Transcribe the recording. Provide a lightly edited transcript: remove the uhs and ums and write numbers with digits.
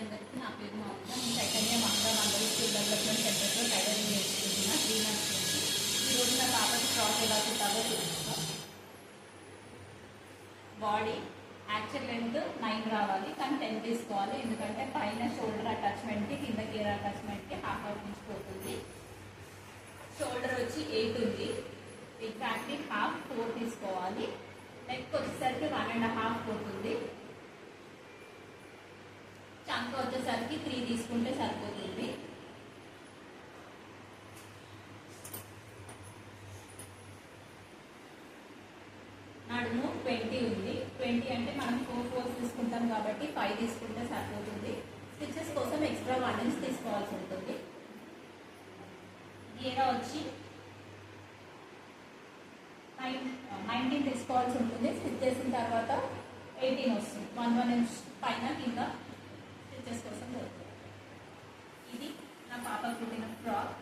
అందరికీ నా పేరు మమత. నేను చైతన్య మహిళా మండలి స్కూల్ డెవలప్మెంట్ సెంటర్లో టైలరింగ్ నేర్చుకుంటున్నా 3 months నుంచి. ఈరోజు నా పాపకి ఫ్రాక్ ఎలా కుట్టాలో చూపిస్తాం. బాడీ యాక్చువల్ లెంత్ 9 రావాలి, కానీ 10 తీసుకోవాలి. ఎందుకంటే పైన షోల్డర్ అటాచ్మెంట్కి కింద గేర్ అటాచ్మెంట్కి హాఫ్ ఇంచ్ పోతుంది. షోల్డర్ వచ్చి 8 ఉంది, ఎగ్జాక్ట్లీ హాఫ్ 4 తీసుకోవాలి. నెక్ వచ్చేసరికి 1.5 పోతుంది. చంక వచ్చేసరికి 3 తీసుకుంటే సరిపోతుంది. నడుము 20 ఉంది. 20 అంటే మనం 4 4 తీసుకుంటాం కాబట్టి 5 తీసుకుంటే సరిపోతుంది. స్టిచెస్ కోసం ఎక్స్ట్రా 1 ఇంచ్ తీసుకోవాల్సి ఉంటుంది. గేరా వచ్చి 19 తీసుకోవాల్సి ఉంటుంది. స్టిచ్ చేసిన తర్వాత 18 వస్తుంది. 1 ఇంచ్ పైన కింద స్టిచెస్ కోసం దొరుకుతుంది. ఇది నా పాప కుట్టిన ఫ్రాక్.